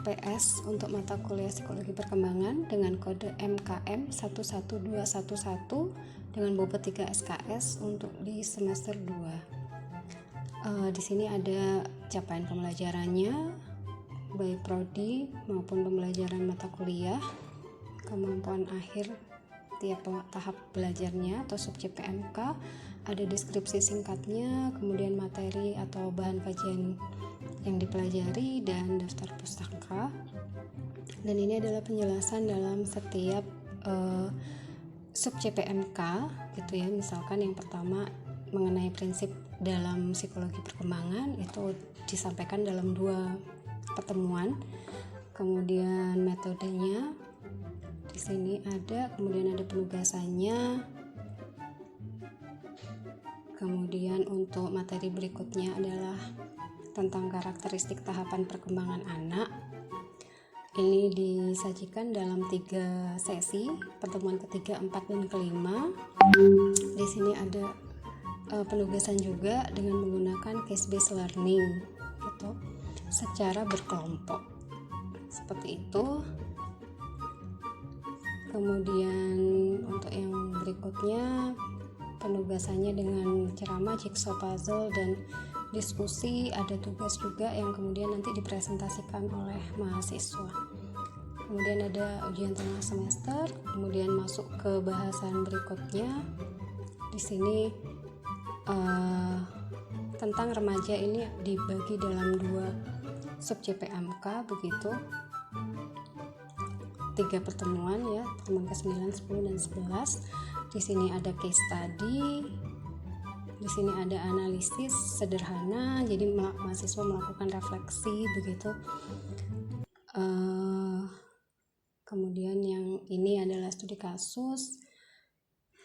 RPS untuk mata kuliah Psikologi Perkembangan dengan kode MKM 11211 dengan bobot 3 SKS untuk di semester 2. Di sini ada capaian pembelajarannya baik prodi maupun pembelajaran mata kuliah, kemampuan akhir tiap tahap belajarnya atau subjek PMK, ada deskripsi singkatnya, kemudian materi atau bahan kajian yang dipelajari, dan daftar pustaka. Dan ini adalah penjelasan dalam setiap subjek PMK gitu ya. Misalkan yang pertama mengenai prinsip dalam psikologi perkembangan itu disampaikan dalam 2 pertemuan. Kemudian metodenya di sini ada, kemudian ada penugasannya. Kemudian untuk materi berikutnya adalah tentang karakteristik tahapan perkembangan anak. Ini disajikan dalam 3 sesi, pertemuan ketiga, 4, dan kelima. Di sini ada penugasan juga dengan menggunakan case based learning gitu, secara berkelompok seperti itu. Kemudian untuk yang berikutnya penugasannya dengan ceramah, jigsaw puzzle, dan diskusi. Ada tugas juga yang kemudian nanti dipresentasikan oleh mahasiswa. Kemudian ada ujian tengah semester, kemudian masuk ke bahasan berikutnya. Di sini tentang remaja ini dibagi dalam 2 subjek PMK begitu. 3 pertemuan ya, pertemuan ke-9, 10, dan 11. Di sini ada case study. Di sini ada analisis sederhana, jadi mahasiswa melakukan refleksi begitu. Kemudian yang ini adalah studi kasus,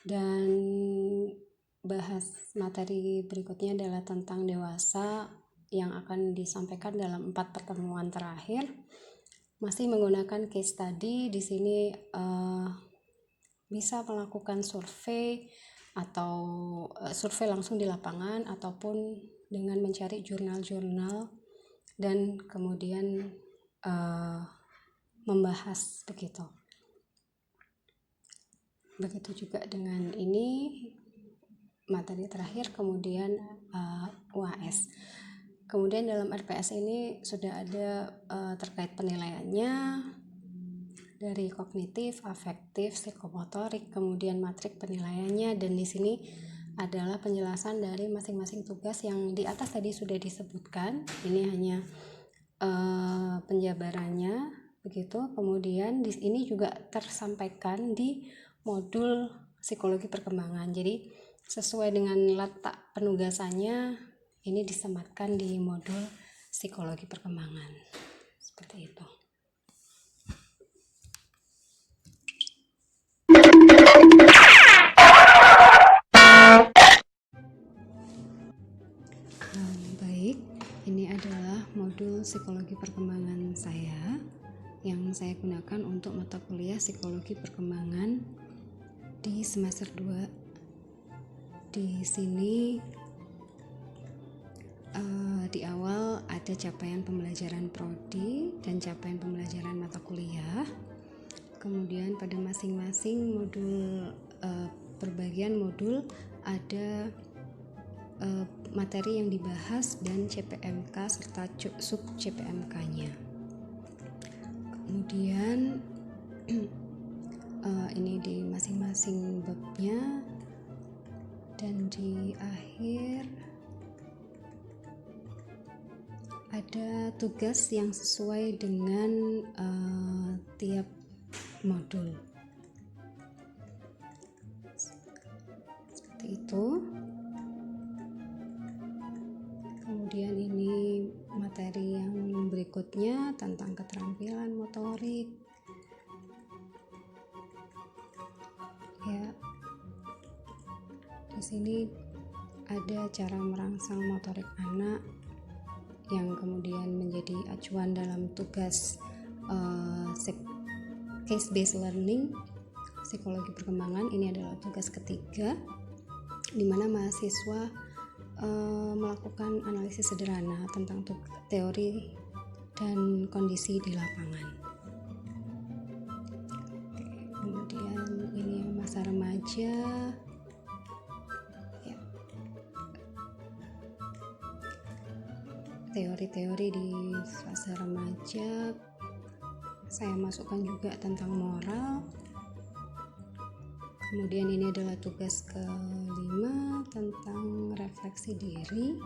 dan bahas materi berikutnya adalah tentang dewasa yang akan disampaikan dalam 4 pertemuan terakhir. Masih menggunakan case study. Di sini bisa melakukan survei atau survei langsung di lapangan ataupun dengan mencari jurnal-jurnal dan kemudian membahas begitu. Begitu juga dengan ini materi terakhir, kemudian UAS. Kemudian dalam RPS ini sudah ada terkait penilaiannya dari kognitif, afektif, psikomotorik, kemudian matrik penilaiannya, dan di sini adalah penjelasan dari masing-masing tugas yang di atas tadi sudah disebutkan. Ini hanya penjabarannya begitu. Kemudian di sini juga tersampaikan di modul psikologi perkembangan. Jadi sesuai dengan letak penugasannya ini disematkan di modul psikologi perkembangan. Seperti itu. Baik, ini adalah modul psikologi perkembangan saya yang saya gunakan untuk mata kuliah psikologi perkembangan di semester 2. Di sini di awal ada capaian pembelajaran prodi dan capaian pembelajaran mata kuliah. Kemudian pada masing-masing modul, perbagian modul ada materi yang dibahas dan CPMK serta sub CPMK-nya. Kemudian ini di masing-masing babnya, dan di akhir ada tugas yang sesuai dengan tiap modul. Seperti itu. Kemudian ini materi yang berikutnya tentang keterampilan motorik. Ya. Di sini ada cara merangsang motorik anak yang kemudian menjadi acuan dalam tugas case based learning psikologi perkembangan. Ini adalah tugas ketiga, di mana mahasiswa melakukan analisis sederhana tentang teori dan kondisi di lapangan. Kemudian ini masa remaja ya. Teori-teori di fase remaja saya masukkan juga tentang moral. Kemudian ini adalah tugas kelima tentang refleksi diri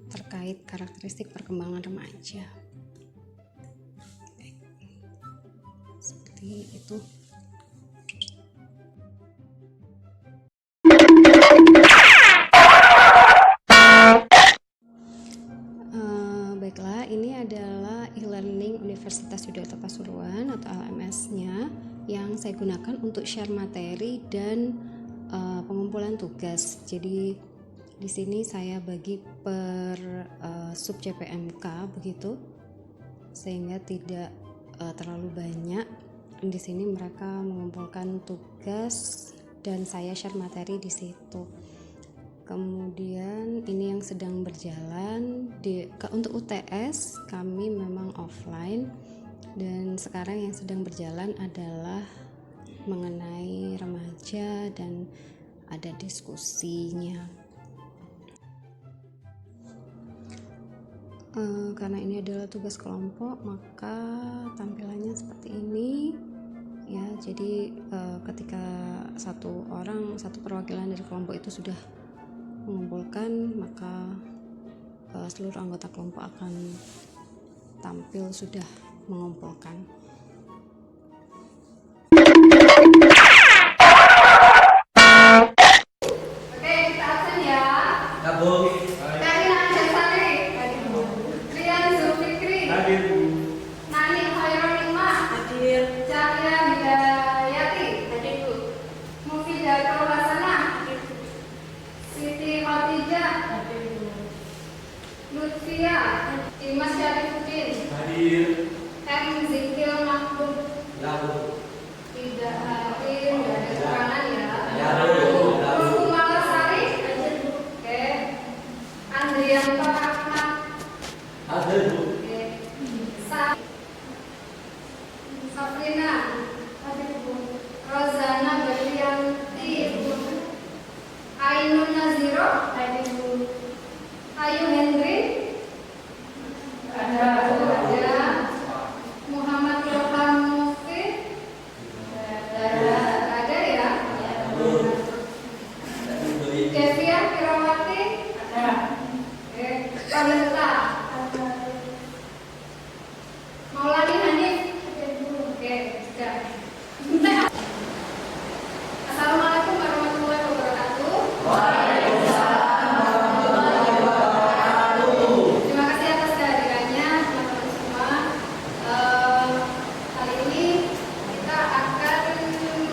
terkait karakteristik perkembangan remaja. Seperti itu. Baiklah, ini adalah e-learning Universitas Yudhoyono Pasuruan atau LMS-nya yang saya gunakan untuk share materi dan pengumpulan tugas. Jadi di sini saya bagi per sub CPMK begitu, sehingga tidak terlalu banyak. Di sini mereka mengumpulkan tugas dan saya share materi di situ. Kemudian ini yang sedang berjalan untuk UTS kami memang offline, dan sekarang yang sedang berjalan adalah mengenai remaja dan ada diskusinya. Karena ini adalah tugas kelompok, maka tampilannya seperti ini ya. Jadi ketika satu perwakilan dari kelompok itu sudah mengumpulkan, maka seluruh anggota kelompok akan tampil sudah mengumpulkan. Oke, kita absen ya. Bu. Karina Anjasari. Rian Zulfikri. Hadir, Bu. Nani Khairunimah. Hadir. Cahya Hidayati. Hadir, Bu. Mufidatul Hasanah. Siti Khadijah. Hadir, Bu. Lutfia. Dimas Syarifuddin. Hadir. M. Zikil Mahbub. Ya, Bu. Tidak hadir, nggak ada kekurangan ya. Ya, Bu. Rumah Lesari. Oke. Andrianto Ahmad. Hadir, Bu. Oke. Sabrina. Hadir, Bu. Rozana Berlianti. Ainun Naziro. Hadir, Bu. Ayu Hendri. Ada. Muhammad Ilham Mufid. Ada ya. Devia Kirawati. Ada. Oke. Panita. Maulani Hanif. Oke, sudah. Assalamualaikum warahmatullahi wabarakatuh. Terima kasih atas kehadirannya teman-teman semua. Kali ini kita akan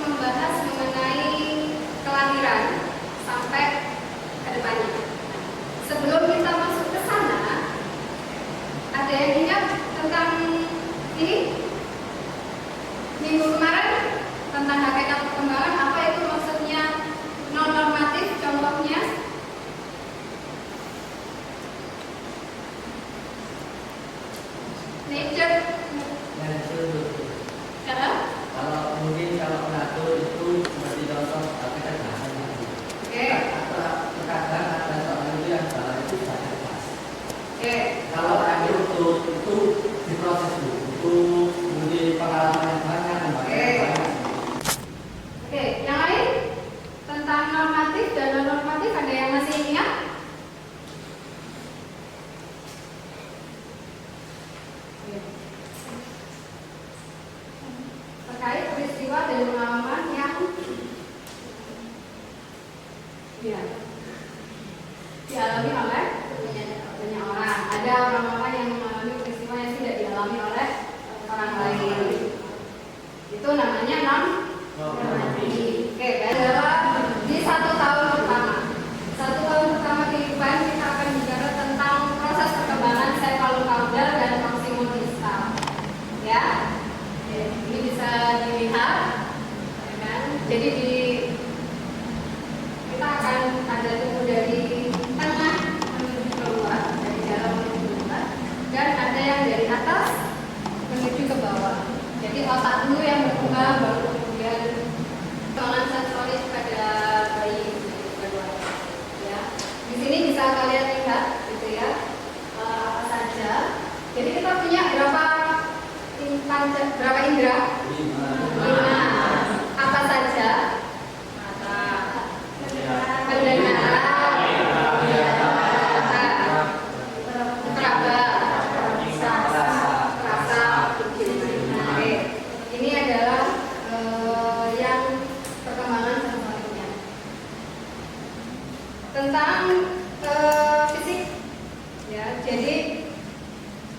membahas mengenai kelahiran sampai ke depannya. Sebelum kita masuk ke sana, ada yang ingat tentang ini? Minggu kemarin tentang hakikat perkembangan, apa itu maksudnya non normatif, contohnya? Nature. Kalau mungkin kalau mengatur itu seperti contoh, tapi kan bahasa lagi. Oke. Terkadang ada soal itu yang salah itu bahasa pas. Oke. Kalau akhir itu diproses dulu, mungkin pengalaman yang banyak, Oke, yang lain tentang normatif dan non normatif ada yang masih ingat? Terkait peristiwa dan pengalaman yang ya, dialami oleh banyak orang. Ada orang-orang yang mengalami peristiwa yang tidak dialami oleh orang lain. Itu namanya non normatif. Oke, adalah di 1 tahun pertama. 1 tahun pertama kehidupan kita akan bicara tentang proses perkembangan sefalokaudal dan maksimodistal. Ya, ini bisa dilihat, ya kan? Jadi kita akan ada tumbuh dari tengah menuju keluar dari dalam yang dari atas menuju ke bawah. Jadi otak dulu yang berkembang, baru kemudian perkembangan sensoris pada bayi ya. Di sini bisa kalian lihat gitu ya, apa saja. Jadi kita punya berapa indera? 5. Apa saja? Mata, pendengaran, peraba, rasa. Oke. Ini adalah yang perkembangan sensorisnya. Tentang fisik, ya. Jadi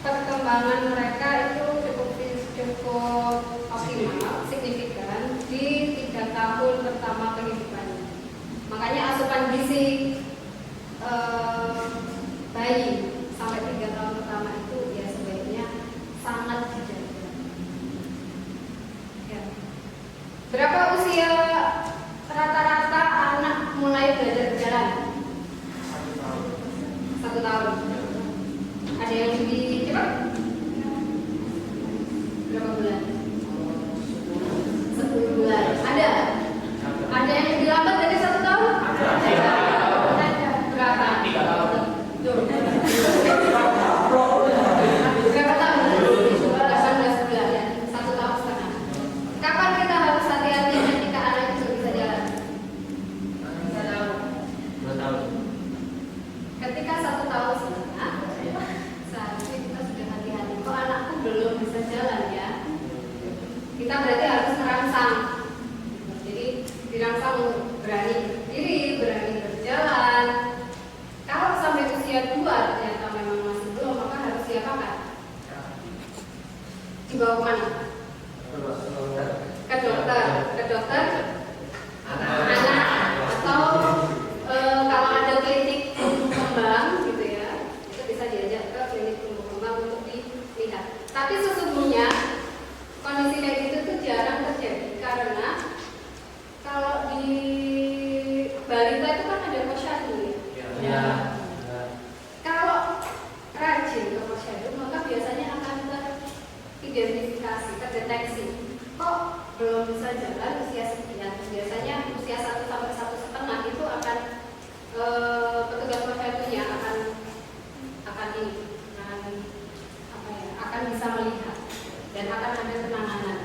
perkembangan mereka itu cukup optimal, signifikan di 3 tahun pertama kehidupan. Makanya asupan gizi bayi sampai 3 tahun pertama itu ya sebaiknya sangat dijaga. Ya. Berapa usia rata-rata anak mulai belajar berjalan? 1 tahun. Ada yang lebih cepat? Berapa bulan? 10 bulan. Ada? Ada yang lebih lambat dari 1 tahun? Ada. Berapa? 3 tahun. Berapa tahun? 18 bulan ya. 1 tahun setengah. Kapan kita harus hati-hati ketika anak itu bisa jalan? 2 tahun. Ketika 1 tahun setengah, seharusnya kita sudah hati-hati. Kok anakku belum bisa jalan ya? Kita berarti harus merangsang. Jadi dirangsang untuk berani berdiri, berani berjalan. Kalau sampai usia 2 ternyata memang masih belum, maka harus diapakan? Dibawa kemana? Ke dokter anak atau kalau ada klinik tumbuh kembang gitu ya, itu bisa diajak ke klinik tumbuh kembang untuk dilihat. Tapi sesungguhnya kondisi kayak gitu tuh jarang terjadi karena kalau di balita itu kan ada posyandu ya. Kalau rajin ke posyandu maka biasanya akan teridentifikasi, terdeteksi. Kok belum bisa jalan usia sekian? Biasanya usia 1 sampai 1,5 itu akan petugas posyandunya akan bisa melihat dan akan ada penanganan.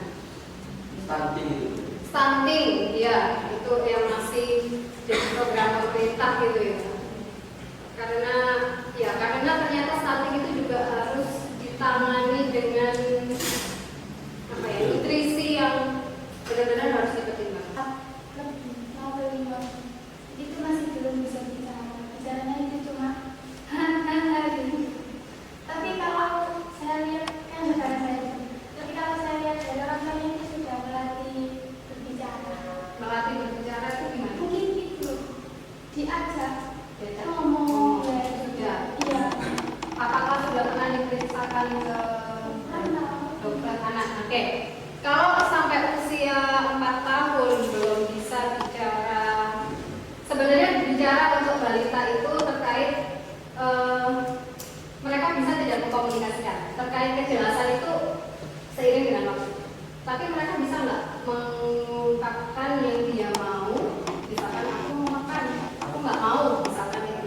Stunting, ya itu yang masih jadi program pemerintah gitu ya. Karena ternyata stunting itu juga harus ditangani dengan nutrisi yang benar-benar harus dipertimbangkan. Itu masih belum bisa bicaranya itu cuma gitu. Tapi kalau saya lihat kan saudara saya, tapi kalau saya lihat dari orang tuanya itu sudah melatih berbicara itu gimana? mungkin itu diajak ngomong ya Sudah. iya. Apakah sudah pernah diperiksakan ke dokter anak? Oke. Kalau sampai usia 4 tahun belum bisa bicara, sebenarnya bicara untuk balita itu terkait mereka bisa tidak mengkomunikasikan. Terkait kejelasan itu seiring dengan waktu. Tapi mereka bisa nggak mengungkapkan yang dia mau? Misalkan aku mau makan, aku nggak mau, misalkan itu.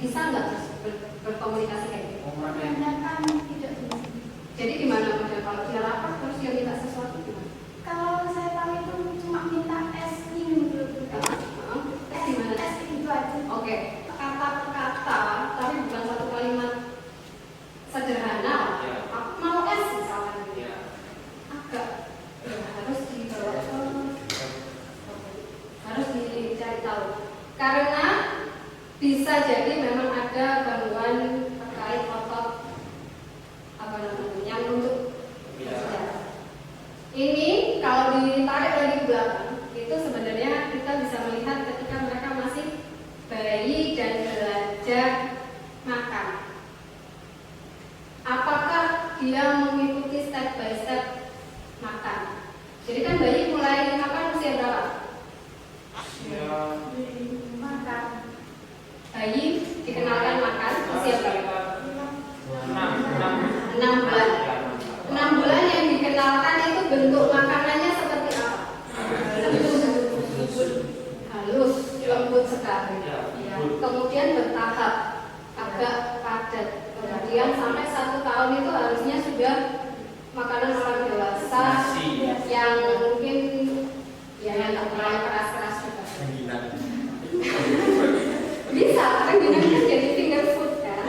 Bisa nggak berkomunikasi kayak gitu? Kebanyakan tidak bisa. Jadi gimana model kalau dia lapar terus dia minta sesuatu gimana? Kalau saya tahu itu cuma minta es minum dulu. Es gimana? Es itu aja. Oke, kata per kata, tapi bukan satu kalimat sederhana. Aku mau es misalkan gitu. Agak harus dibawa harus dicari tahu. Karena bisa jadi memang ada gangguan terkait otot yang untuk berbicara. Ini kalau ditarik lagi ke belakang, itu sebenarnya kita bisa melihat ketika mereka masih bayi dan belajar makan. Apakah dia mengikuti step by step makan? Jadi kan bayi mulai makan usia berapa? Makan. Bayi dikenalkan makan usia berapa? 6. 6 bulan. 6 bulan yang dikenalkan itu bentuk makanannya seperti apa? Halus, lembut sekali. Ya. Kemudian bertahap, agak padat. Kemudian sampai 1 tahun itu harusnya sudah makanan orang dewasa yang mungkin ya yang tak terlalu keras-keras juga. Bisa, rengginang kan jadi finger food kan?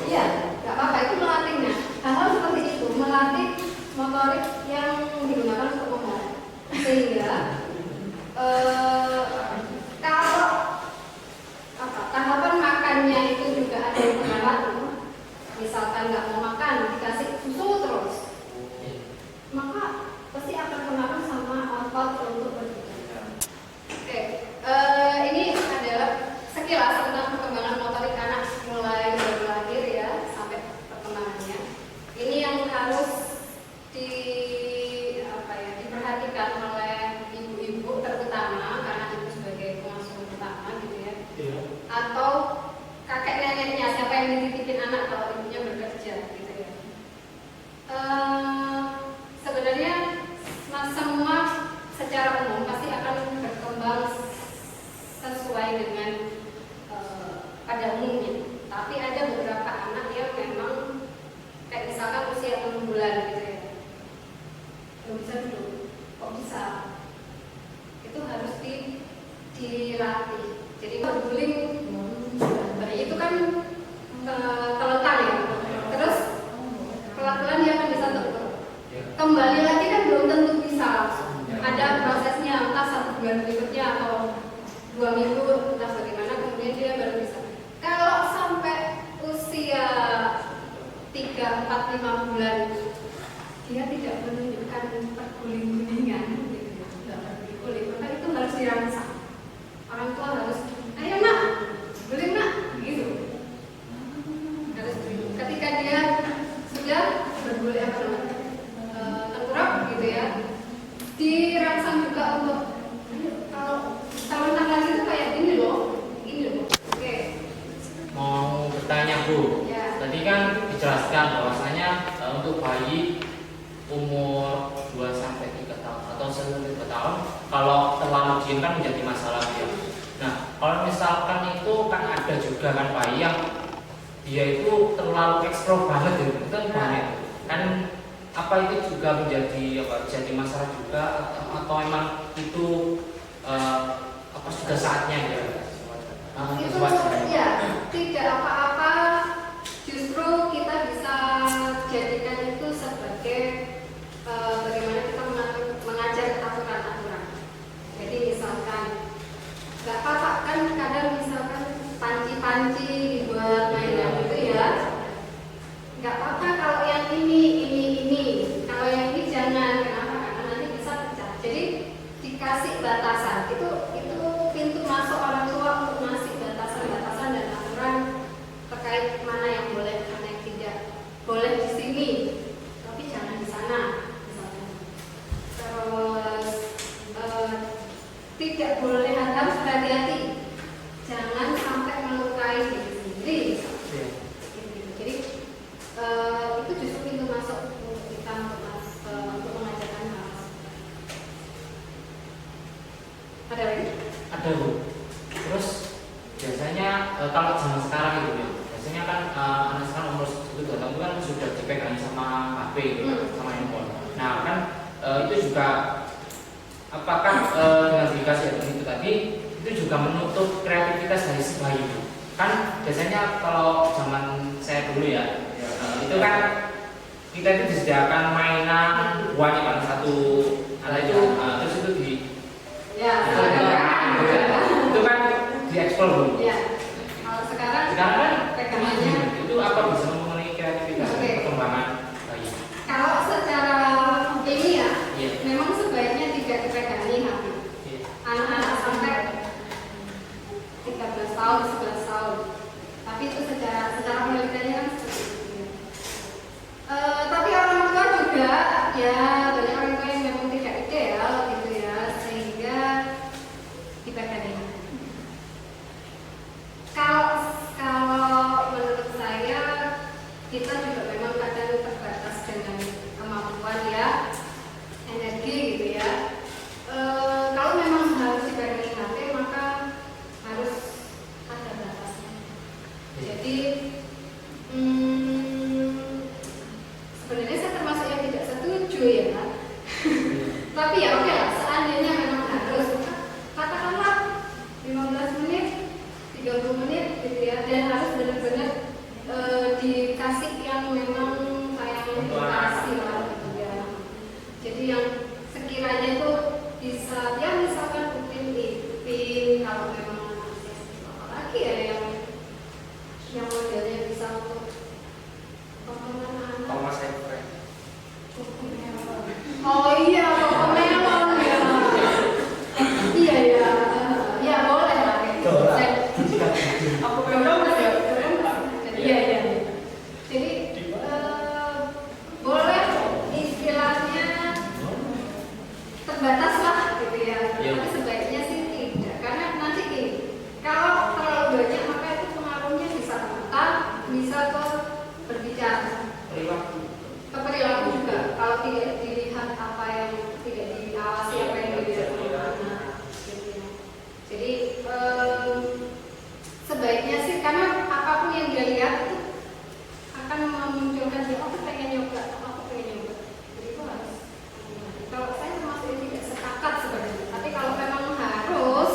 Iya, nggak apa-apa, itu melatihnya. Hal-hal seperti itu melatih motorik yang digunakan untuk membaca. Sehingga kalau tahapan makannya itu juga ada yang terlambat, misalkan nggak mau makan dikasih susu terus, maka pasti akan pengaruh sama otot untuk berbicara. Oke, ini adalah sekilas tentang perkembangan motorik anak mulai dari lahir ya sampai perkembangannya. Ini yang harus diperhatikan oleh ibu-ibu terutama karena ibu sebagai pengasuh utama gitu ya. Atau kakek neneknya, siapa yang dititipin anak kalau ibunya bekerja gitu ya. Sebenarnya semua secara umum pasti akan berkembang sesuai dengan pada umumnya. Tapi ada beberapa anak yang memang kayak misalkan usia 6 bulan gitu ya, belum bisa duduk, kok bisa? Itu harus dilatih. Jadi berguling itu kan kelentang ya. Terus pelan-pelan dia akan bisa terbang. Kembali lagi kan belum tentu bisa langsung. Ada prosesnya, entah 1 bulan berikutnya atau 2 minggu, entah bagaimana kemudian dia baru bisa. Kalau sampai usia 3, 4, 5 bulan dia tidak menunjukkan perguling-gulingan gitu, tidak berguling, maka itu harus dirangsang. Orang tua harus, ayo nak, guling nak, gitu. Harus guling. Ketika dia sudah berguling tengkurap gitu ya, dirangsang juga untuk kalau tahun-tahun lagi itu kayak gini loh. Oke. Mau bertanya Bu, Ya. tadi kan dijelaskan bahwasanya untuk bayi umur 2-3 tahun atau 3 tahun kalau terlalu dingin kan menjadi masalah dia. Nah, kalau misalkan itu kan ada juga kan bayi yang dia itu terlalu ekstro banget ya, itu kan banyak. Kan apa itu juga jadi masalah juga atau emang itu sudah saatnya ya? Itu ya tidak apa-apa, justru kita bisa jadikan itu sebagai bagaimana kita mengajar aturan-aturan. Jadi misalkan nggak apa-apa kan kadang misalkan panci-panci dibuat mainan gitu ya, nggak apa-apa kalau yang ini, kalau yang ini jangan, kenapa? Karena nanti bisa pecah. Jadi dikasih batasan, itu pintu masuk orang tua untuk ngasih batasan dan aturan terkait mana yang boleh, mana yang tidak boleh di sini, tapi jangan di sana, misalnya. Terus tidak boleh, harus hati-hati, jangan sampai melukai diri sendiri. Jadi itu justru pintu masuk untuk kita untuk mengajarkan hal. Ada lagi? Ada Bu. Terus biasanya kalau zaman sekarang itu ya, biasanya kan anak sekarang umur 1-2 tahun kan sudah dipegangi sama HP gitu, sama handphone. Nah kan itu juga apakah dengan dikasih itu tadi itu juga menutup kreativitas dari si bayi itu? Kan biasanya kalau zaman saya dulu ya, itu kan kita itu disediakan mainan buahnya kan satu anak itu, terus itu di itu kan dieksplor dulu. Ya. Kalau sekarang kan pegangannya itu apa bisa memenuhi kreativitas dan perkembangan bayi? kalau secara ini ya, Iya. memang sebaiknya tidak dipegangi HP. Iya. Anak-anak sampai 13 tahun, 11 tahun. Tapi itu secara penelitiannya kan seperti itu. Tapi orang tua juga ya banyak orang tua yang memang tidak ideal gitu ya, sehingga dipegangi. Kalau menurut saya kita juga memang kadang ya. Tapi ya oke lah, seandainya memang harus, katakanlah 15 menit, 30 menit gitu ya, dan harus benar-benar dikasih yang memang kayak edukasi lah gitu ya. Jadi yang sekiranya itu bisa ya misalkan rutin ipin kalau memang apalagi ya yang modelnya bisa untuk anak-anak. Thomas Edison. Oh iya, melon ya. Iya ya, ya boleh lah kayak gitu. Aku belum ya. Iya iya. Jadi boleh istilahnya terbatas lah gitu ya. Tapi sebaiknya sih tidak, karena nanti gini, kalau terlalu banyak maka itu pengaruhnya bisa ke mata, bisa ke berbicara. Ke perilaku juga, kalau tidak dilihat apa yang tidak diawasi, apa yang dilihat oleh anak gitu ya. Jadi sebaiknya sih, karena apapun yang dia lihat itu akan memunculkan dia, aku pengen nyoba, aku pengen nyoba. Jadi itu harus. Kalau saya masih tidak sepakat sebenarnya, tapi kalau memang harus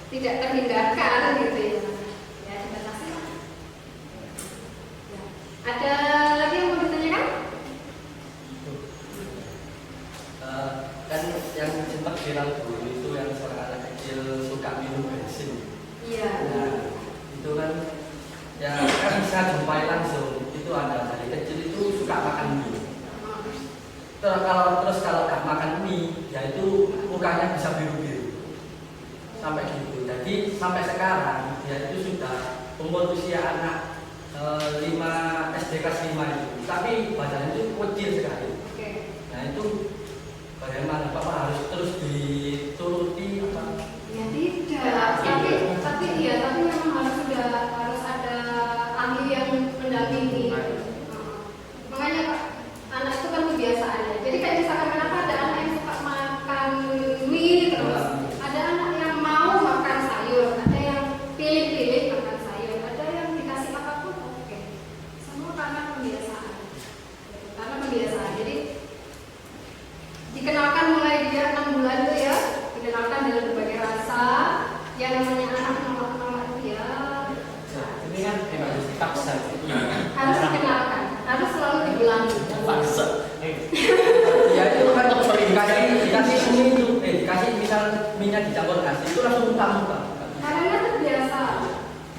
tidak terhindarkan gitu ya, ya dibatasi lah. Ya. Ada lagi yang mau ditanyakan? Kan yang sempat viral dulu itu yang seorang anak kecil suka minum bensin. Iya. Nah, itu kan ya kan bisa jumpai langsung, itu ada dari kecil itu suka makan mie. Terus kalau gak makan mie, ya itu mukanya bisa biru-biru sampai gitu. Jadi sampai sekarang dia itu sudah umur usia anak 5 SD kelas 5 itu, tapi badannya itu kecil sekali. Oke. Nah itu bagaimana Bapak harus terus dituruti apa? Ya tidak, tapi memang harus ada ahli yang mendampingi. Makanya Pak, anak itu kan kebiasaannya. Jadi kayak misalkan kenapa ada anak yang suka makan mie terus, ada anak yang mau makan sayur, ada yang pilih-pilih makan sayur, ada yang dikasih apapun oke. Semua karena kebiasaan. Karena kebiasaan. Jadi dikenalkan mulai dia 6 bulan itu ya, dikenalkan dengan berbagai rasa, yang namanya anak nolak-nolak itu ya. Ini kan tidak harus dipaksa. Harus dikenalkan, harus selalu diulangi. Paksa. Ya itu kan dikasih mie itu, dikasih misal minyak dicampur nasi itu langsung muntah-muntah. Karena terbiasa.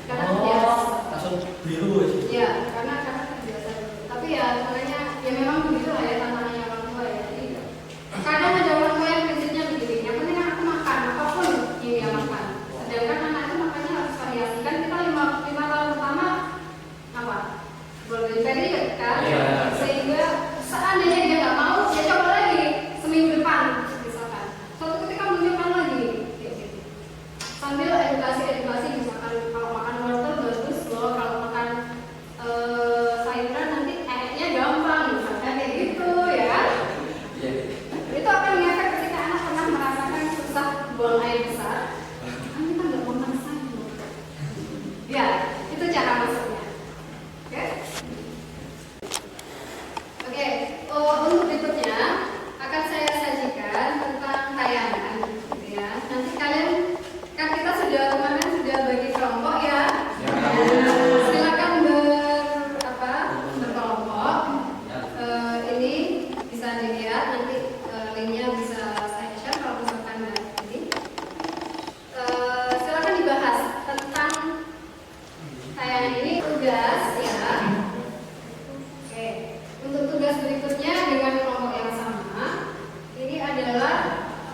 Karena Oh, terbiasa. langsung biru itu. Iya, karena terbiasa. Tapi ya makanya ya memang begitu lah ya tantangannya orang tua ya. Jadi kadang ada orang tua yang prinsipnya begini, yang penting aku makan apapun yang dia makan. Sedangkan anak itu makannya harus variasi. Kan kita 5 tahun pertama apa? Golden period kan? Iya. Sehingga seandainya dia nggak mau, ya coba lagi seminggu depan misalkan. Suatu ketika menunjukkan lagi kayak gitu. Sambil edukasi misalkan kalau makan wortel bagus loh, kalau makan sayuran nanti enaknya gampang misalkan kayak gitu ya. Iya. Itu akan ngefek ketika anak pernah merasakan susah buang air besar. Kan kita nggak mau makan sayur. Ya, itu cara masuknya. Oke? Oke, untuk berikutnya akan saya sajikan tentang tayangan, gitu ya. Nanti kalian kan kita kemarin sudah bagi kelompok ya. Silakan berkelompok. Ini bisa dilihat nanti linknya bisa saya share kalau misalkan ini. Silakan dibahas tentang tayangan ini, tugas ya. Oke, untuk tugas berikutnya dengan kelompok yang sama, ini adalah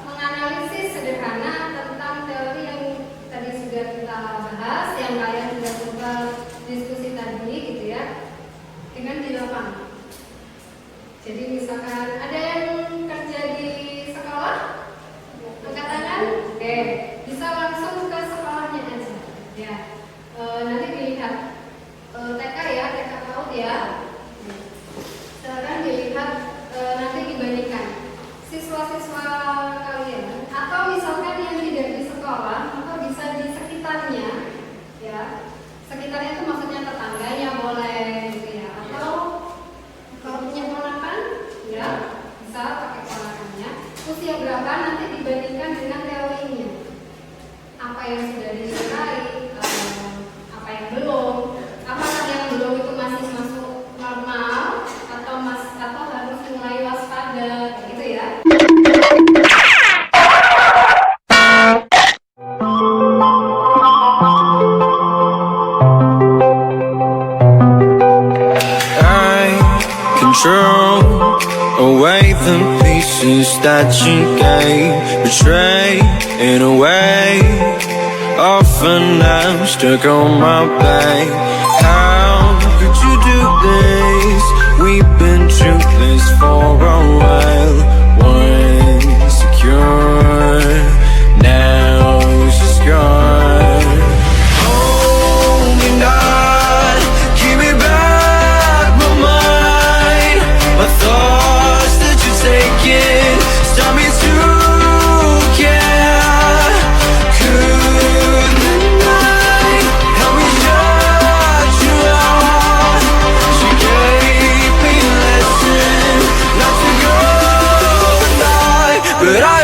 menganalisis sederhana tentang teori yang tadi sudah kita bahas, yang kalian sudah coba diskusi tadi, gitu ya, dengan di lapangan. Jadi misalkan ada yang kerja di sekolah, angkat tangan, oke, bisa langsung ke sekolahnya aja, ya. Nanti dilihat TK ya, TK PAUD ya. Silakan dilihat nanti dibandingkan siswa-siswa kalian, atau misalkan yang tidak di sekolah, atau bisa di sekitarnya, ya. Sekitarnya itu maksudnya tetangganya boleh, gitu ya. Atau kalau punya ponakan, ya bisa berapa nanti dibandingkan dengan teorinya. Apa yang sudah dinilai, apa yang belum, apakah yang belum itu masih masuk normal atau harus mulai waspada, gitu ya. Control away the pieces that you gave, betray in a way. Often I'm stuck on my back. How could you do this? We've been through this for a while. Once secure, now she's gone. Hold me not, keep me back my mind. My thoughts that you're taking stop me to care. Could the night help me shut you out? She gave me a lesson not to go and die, but I